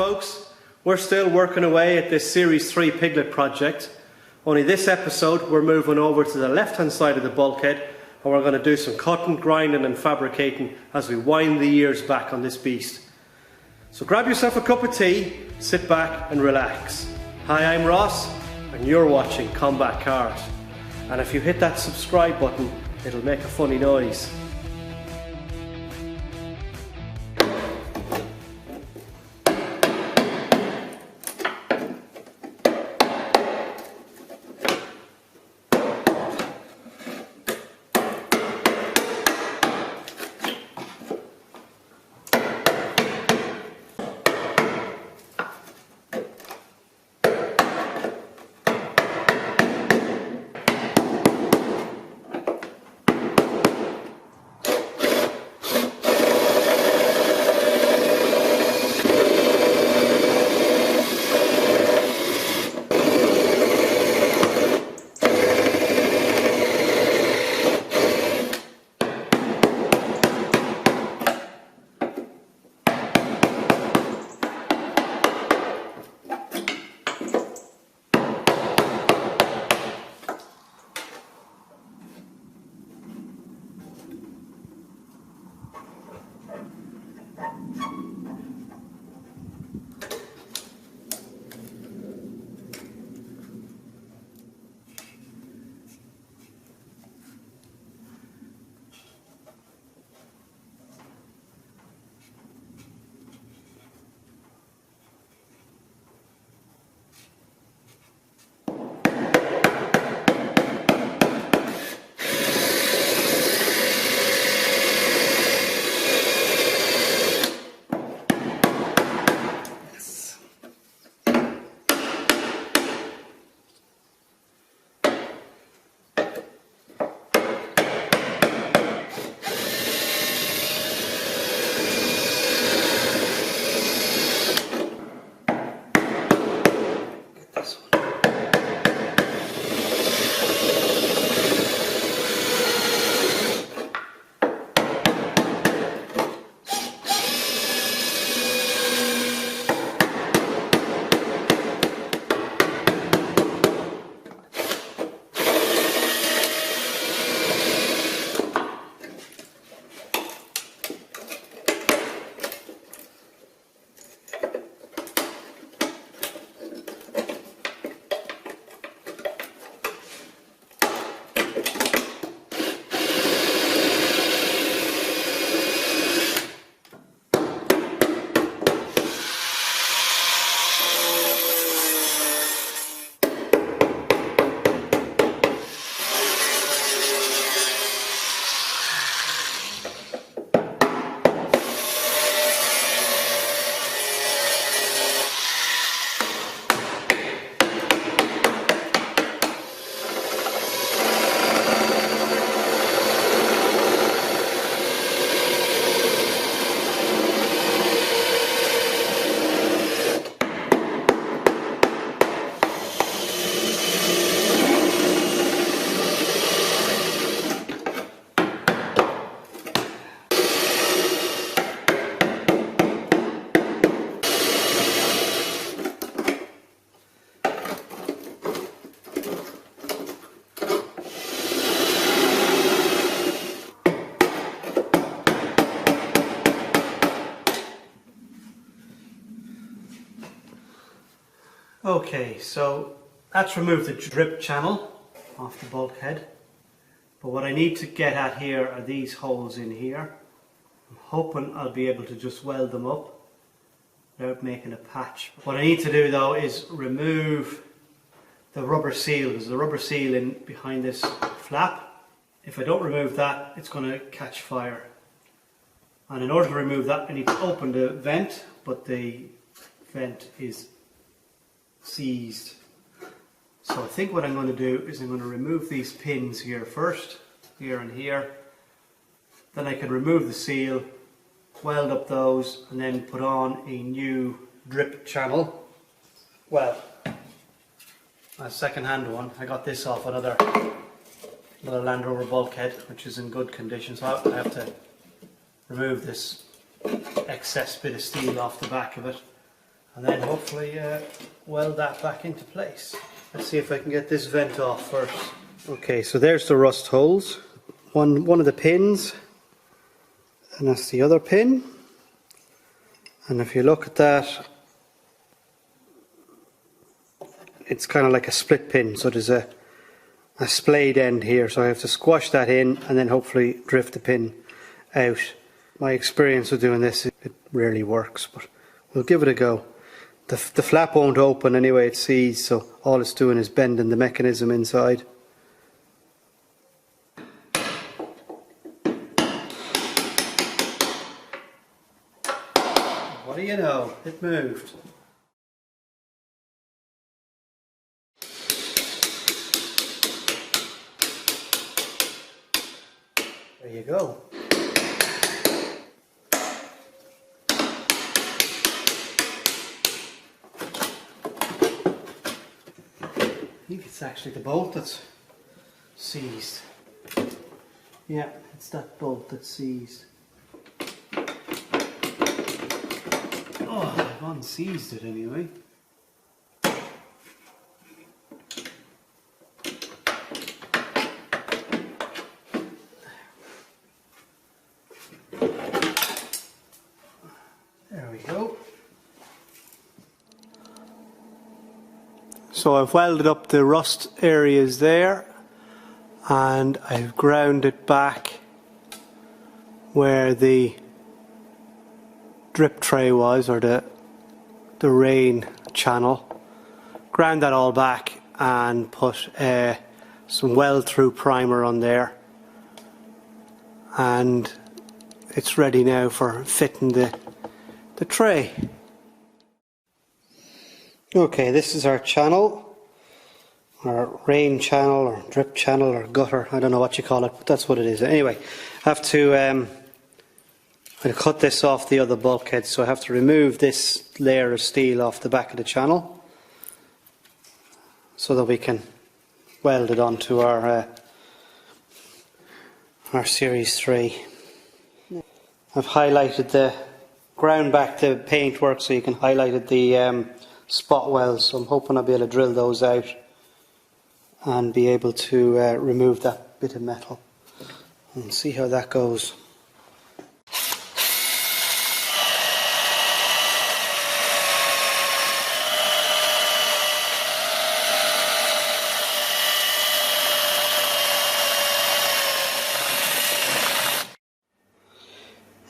folks, we're still working away at this Series 3 Piglet project. Only this episode we're moving over to the left hand side of the bulkhead and we're going to do some cutting, grinding and fabricating as we wind the years back on this beast. So grab yourself a cup of tea, sit back and relax. Hi, I'm Ross and you're watching CombatCars. And if you hit that subscribe button, it'll make a funny noise. Okay, so that's removed the drip channel off the bulkhead, but what I need to get at here are these holes in here. I'm hoping I'll be able to just weld them up without making a patch. What I need to do though is remove the rubber seal. There's a rubber seal in behind this flap. If I don't remove that, it's going to catch fire. And in order to remove that, I need to open the vent, but the vent is seized. So I think what I'm going to do is I'm going to remove these pins here first, here and here. Then I can remove the seal, weld up those, and then put on a new drip channel. Well, a second-hand one. I got this off another Landrover bulkhead, which is in good condition. So I have to remove this excess bit of steel off the back of it. and then hopefully weld that back into place. Let's see if I can get this vent off first. Okay, so there's the rust holes. One of the pins, and that's the other pin. And if you look at that, it's kind of like a split pin, so there's a splayed end here, so I have to squash that in and then hopefully drift the pin out. My experience with doing this, it rarely works, but we'll give it a go. The flap won't open anyway, it's seized, so all it's doing is bending the mechanism inside. What do you know, it moved. There you go. I think it's actually the bolt that's seized. Yeah, it's that bolt that's seized. Oh, I've unseized it anyway. There we go. So I've welded up the rust areas there, and I've ground it back where the drip tray was, or the rain channel. Ground that all back and put some weld through primer on there, and it's ready now for fitting the tray. Okay, this is our channel, or rain channel, or drip channel, or gutter, I don't know what you call it, but that's what it is. Anyway, I have to I'll cut this off the other bulkhead, so I have to remove this layer of steel off the back of the channel so that we can weld it onto our Series 3. I've highlighted the ground back the paintwork so you can highlight the spot welds, so I'm hoping I'll be able to drill those out and be able to remove that bit of metal and see how that goes.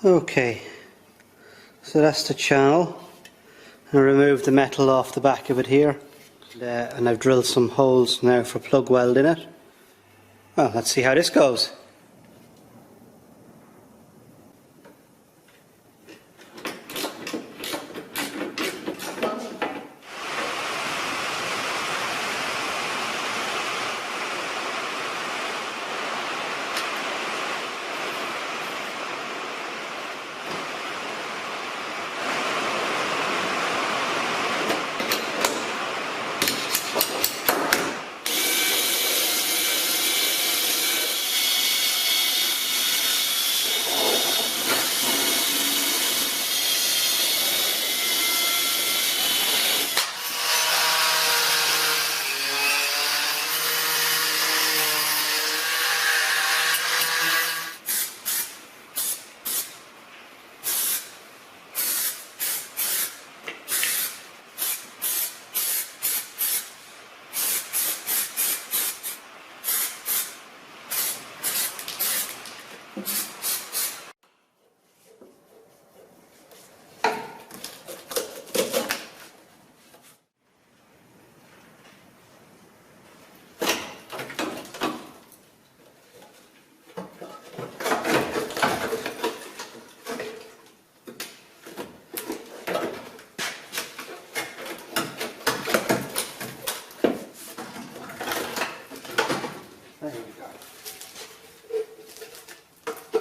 Okay, so that's the channel. I removed the metal off the back of it here, and I've drilled some holes now for plug weld in it. Well, let's see how this goes. There we go.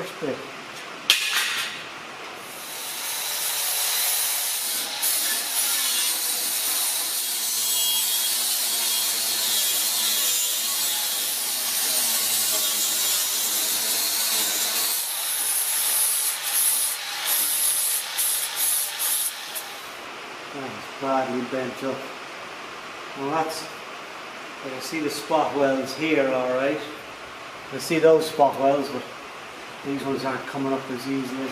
first bit. That's badly bent up. Well, that's, I can see the spot welds here, alright. I see those spot welds, but these ones aren't coming up as easily.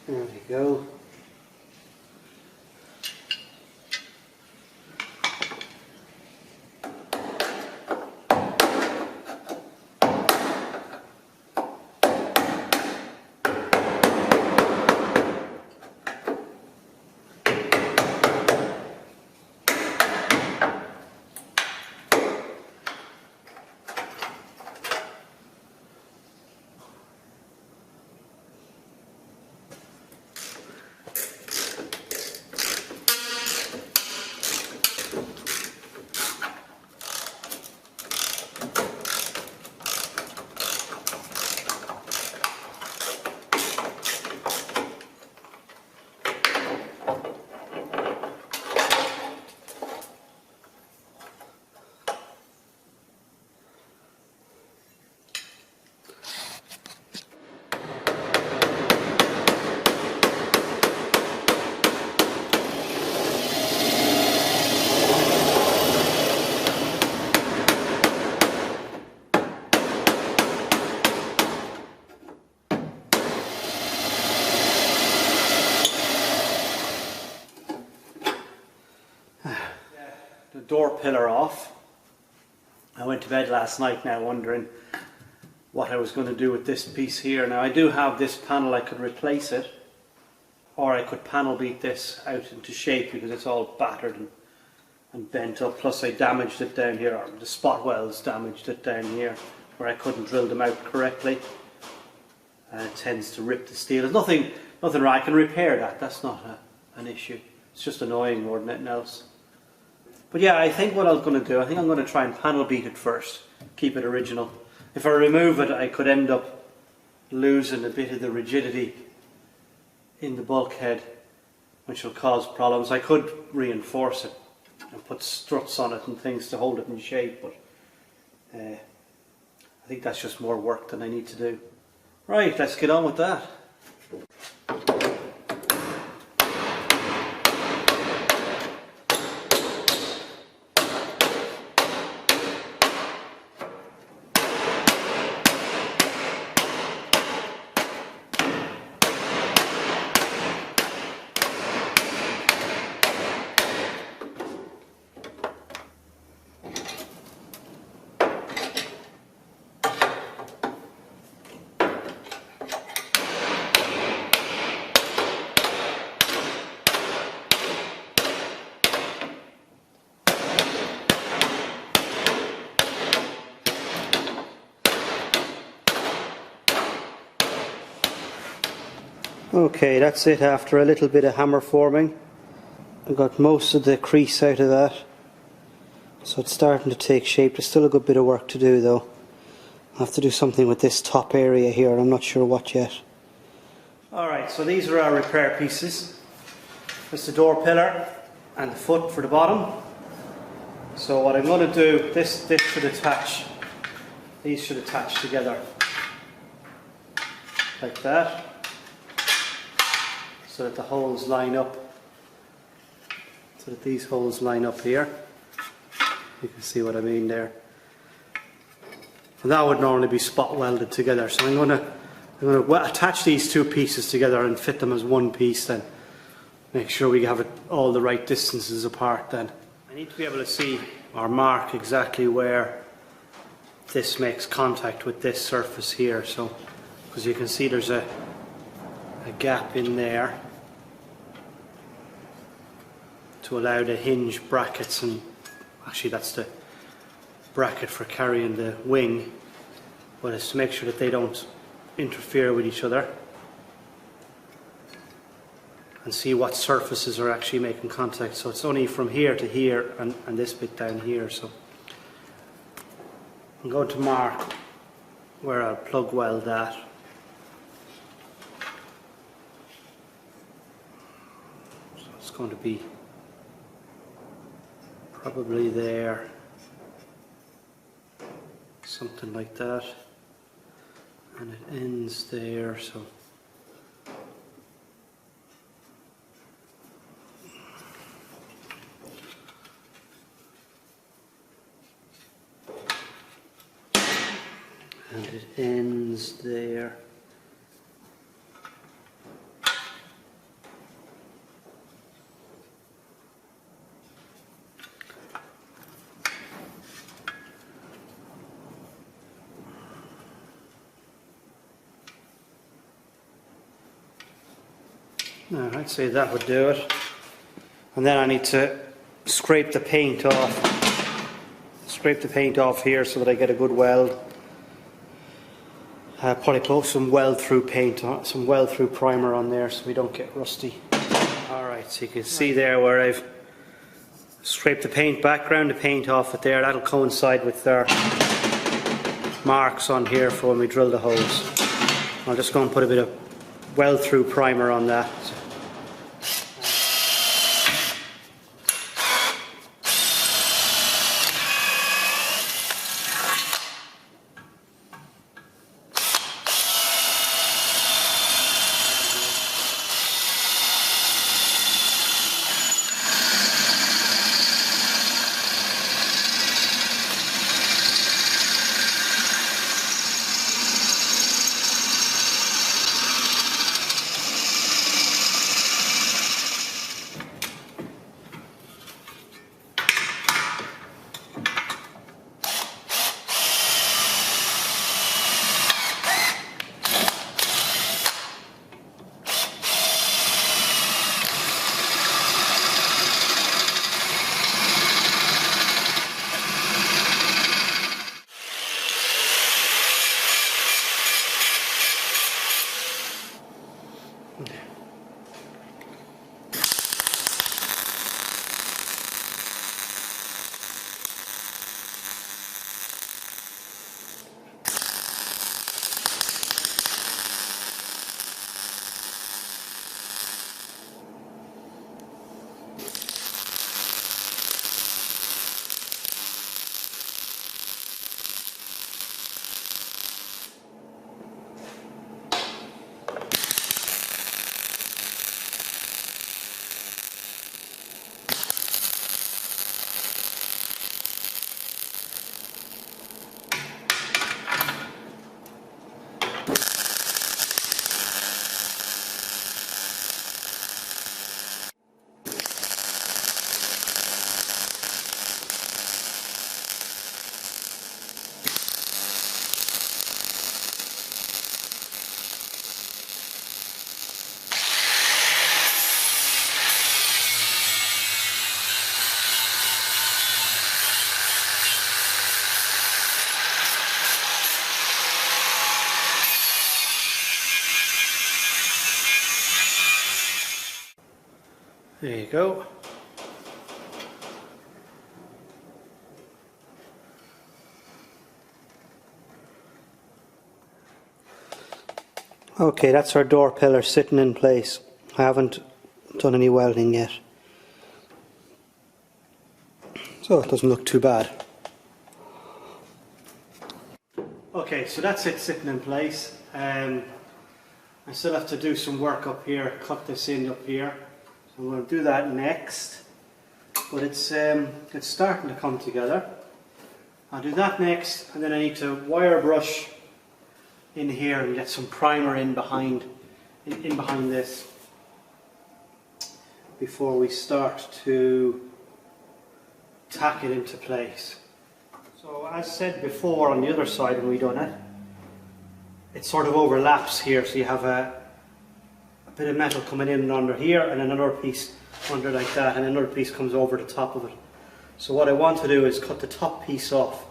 There we go. Door pillar off. I went to bed last night now wondering what I was going to do with this piece here. Now I do have this panel, I could replace it, or I could panel beat this out into shape because it's all battered and and bent up, plus I damaged it down here, or the spot welds damaged it down here where I couldn't drill them out correctly. And it tends to rip the steel. There's nothing wrong, I can repair that, that's not an issue. It's just annoying more than anything else. But yeah, I think what I was going to do, I think I'm going to try and panel beat it first, keep it original. If I remove it, I could end up losing a bit of the rigidity in the bulkhead, which will cause problems. I could reinforce it and put struts on it and things to hold it in shape, but I think that's just more work than I need to do. Right, let's get on with that. Okay, that's it after a little bit of hammer forming. I got most of the crease out of that, so it's starting to take shape. There's still a good bit of work to do though. I'll have to do something with this top area here, I'm not sure what yet. Alright, so these are our repair pieces. There's the door pillar and the foot for the bottom. So what I'm going to do, this should attach, these should attach together like that, so that the holes line up, so that these holes line up here. You can see what I mean there. And that would normally be spot welded together, so I'm going to attach these two pieces together and fit them as one piece then. Make sure we have it all the right distances apart then. I need to be able to see or mark exactly where this makes contact with this surface here, so because you can see there's a gap in there to allow the hinge brackets, and actually that's the bracket for carrying the wing, but it's to make sure that they don't interfere with each other, and see what surfaces are actually making contact. So it's only from here to here and this bit down here, so I'm going to mark where I'll plug weld that. So it's going to be probably there, something like that, and it ends there, so and it ends there. Now, I'd say that would do it. And then I need to scrape the paint off. Scrape the paint off here so that I get a good weld. Probably put some weld-through paint on, some weld-through primer on there so we don't get rusty. Alright, so you can see there where I've scraped the paint back, ground the paint off it there. That'll coincide with their marks on here for when we drill the holes. I'll just go and put a bit of weld-through primer on that. There you go. Okay, that's our door pillar sitting in place. I haven't done any welding yet, so it doesn't look too bad. Okay, so that's it sitting in place. I still have to do some work up here, cut this in up here. So I'm going to do that next. But it's starting to come together. I'll do that next, and then I need to wire brush in here and get some primer in behind this before we start to tack it into place. So as said before, on the other side when we done it, it sort of overlaps here, so you have a bit of metal coming in and under here, and another piece under like that, and another piece comes over the top of it. So what I want to do is cut the top piece off,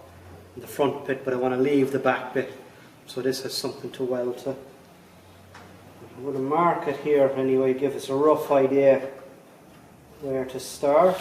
the front bit, but I want to leave the back bit, so this has something to weld to. I'm going to mark it here anyway, give us a rough idea where to start.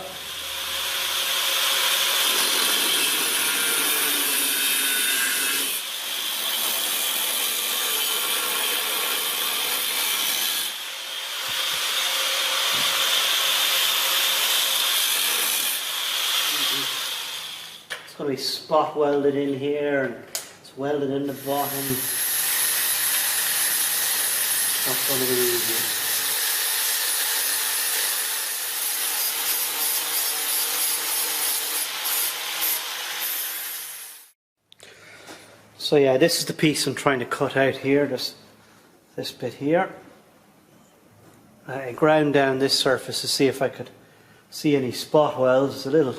It's going to be spot welded in here, and it's welded in the bottom. That's going to be easy. So yeah, this is the piece I'm trying to cut out here, this bit here. I ground down this surface to see if I could see any spot welds. It's a little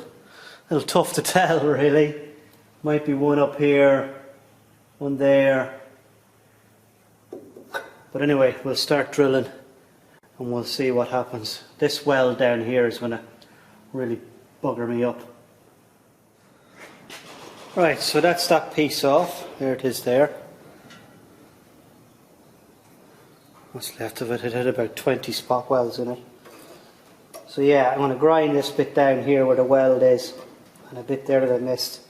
tough to tell really. Might be one up here, one there. But anyway, we'll start drilling and we'll see what happens. This weld down here is going to really bugger me up. Right, so that's that piece off. There it is there. What's left of it? It had about 20 spot welds in it. So yeah, I'm going to grind this bit down here where the weld is, and a bit there that I missed.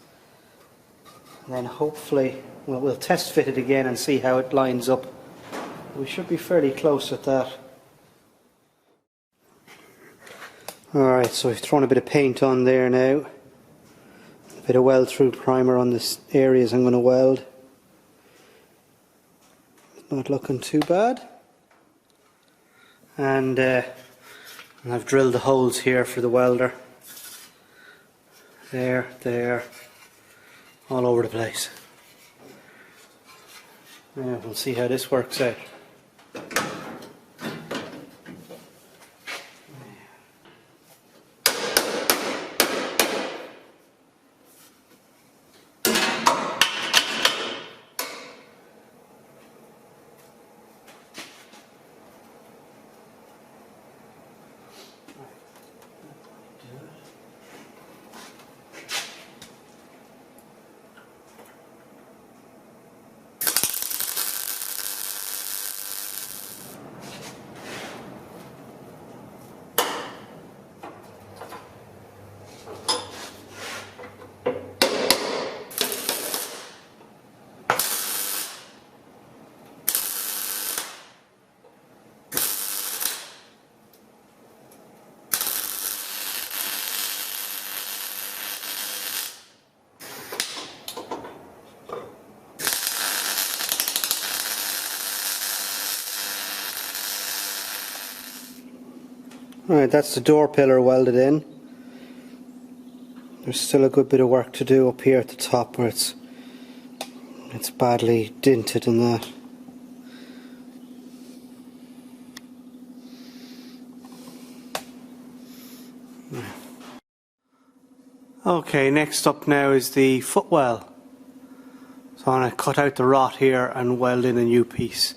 And then hopefully we'll test fit it again and see how it lines up. We should be fairly close with that. Alright, so we've thrown a bit of paint on there now. A bit of weld through primer on the areas I'm going to weld. Not looking too bad. And I've drilled the holes here for the welder. There, all over the place. Yeah, we'll see how this works out. Alright, that's the door pillar welded in. There's still a good bit of work to do up here at the top where it's badly dinted and that. Okay, next up now is the footwell. So I'm going to cut out the rot here and weld in a new piece.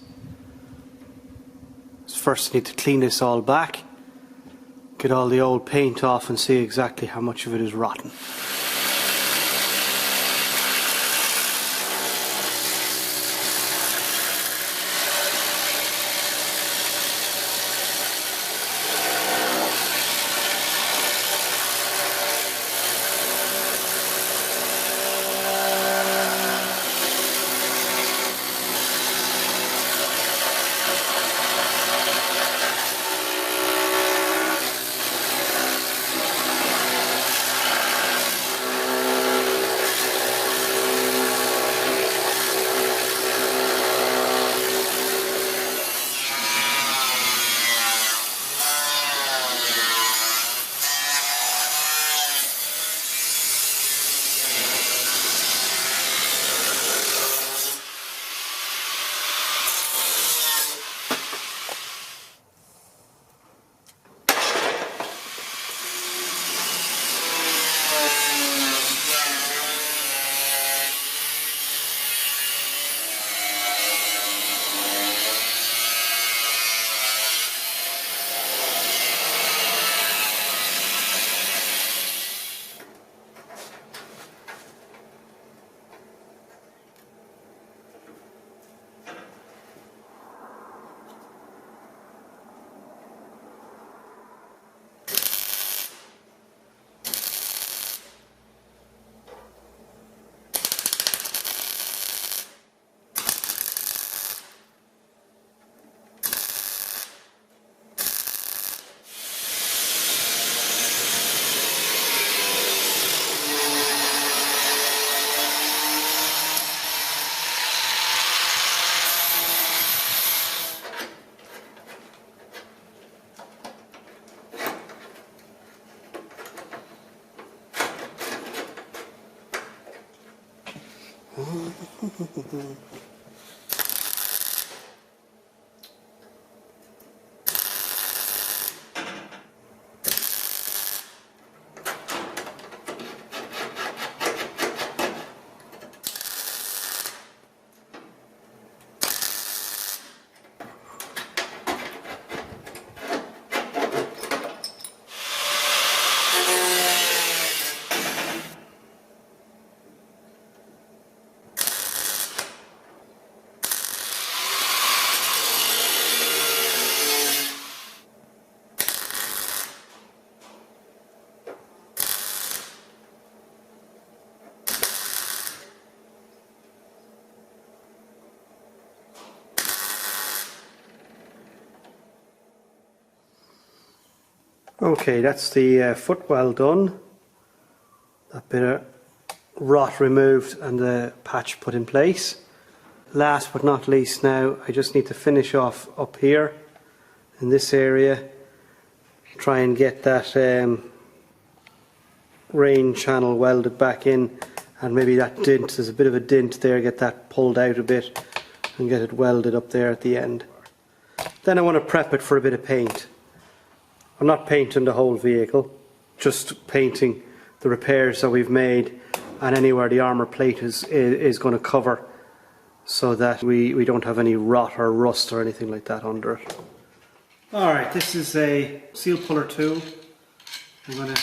First I need to clean this all back, get all the old paint off and see exactly how much of it is rotten. Okay, that's the footwell done. That bit of rot removed and the patch put in place. Last but not least now, I just need to finish off up here in this area. Try and get that rain channel welded back in, and maybe that dint, there's a bit of a dint there, get that pulled out a bit and get it welded up there at the end. Then I want to prep it for a bit of paint. I'm not painting the whole vehicle, just painting the repairs that we've made and anywhere the armour plate is going to cover, so that we don't have any rot or rust or anything like that under it. Alright, this is a seal puller 2. I'm going to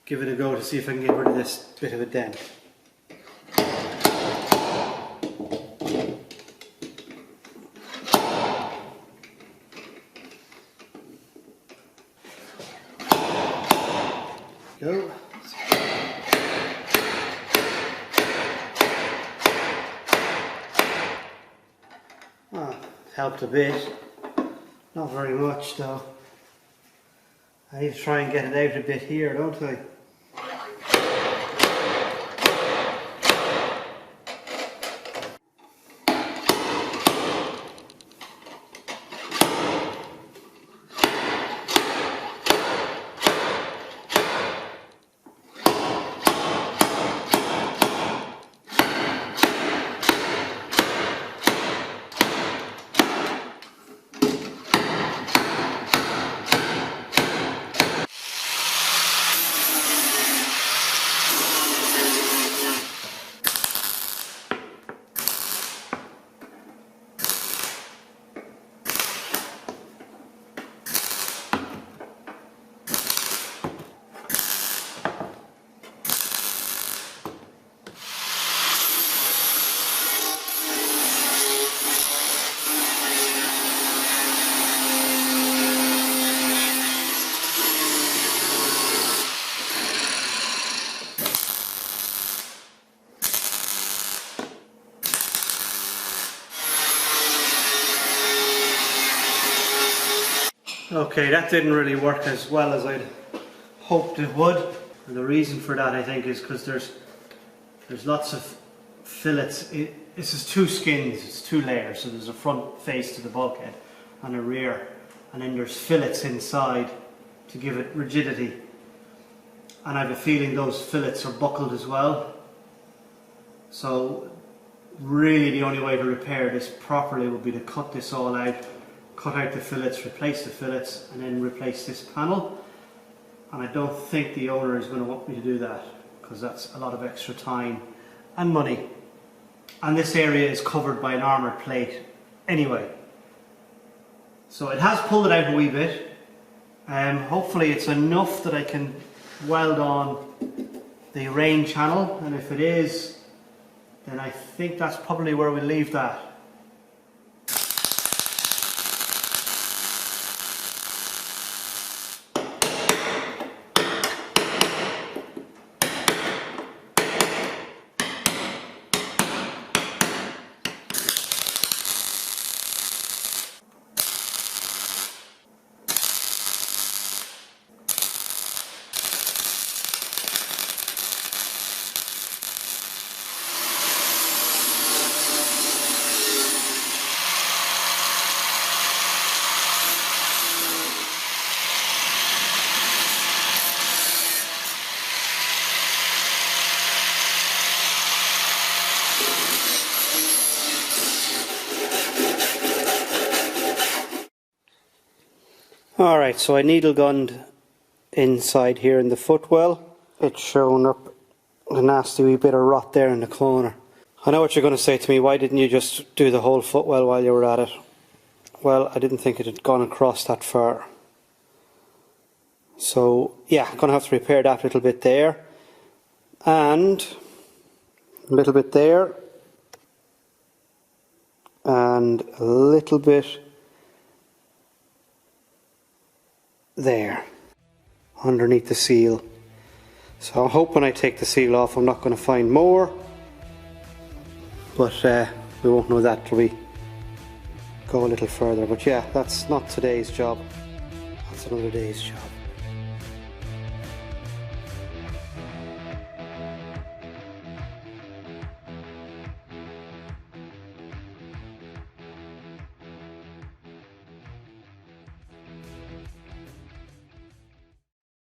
give it a go to see if I can get rid of this bit of a dent. Go. Helped a bit, not very much though. I need to try and get it out a bit here, don't I? Okay, that didn't really work as well as I'd hoped it would. And the reason for that, I think, is because there's lots of fillets. This is 2 skins, it's 2 layers. So there's a front face to the bulkhead and a rear, and then there's fillets inside to give it rigidity. And I have a feeling those fillets are buckled as well. So really the only way to repair this properly would be to cut this all out, cut out the fillets, replace the fillets, and then replace this panel. And I don't think the owner is going to want me to do that, because that's a lot of extra time and money. And this area is covered by an armoured plate anyway. So it has pulled it out a wee bit. Hopefully it's enough that I can weld on the rain channel, and if it is, then I think that's probably where we leave that. Alright, so I needle gunned inside here in the footwell. It's showing up a nasty wee bit of rot there in the corner. I know what you're going to say to me, why didn't you just do the whole footwell while you were at it? Well, I didn't think it had gone across that far. So yeah, I'm going to have to repair that little bit there. And a little bit there. And a little bit there, underneath the seal. So I hope when I take the seal off I'm not going to find more, but we won't know that till we go a little further. But yeah, that's not today's job, that's another day's job.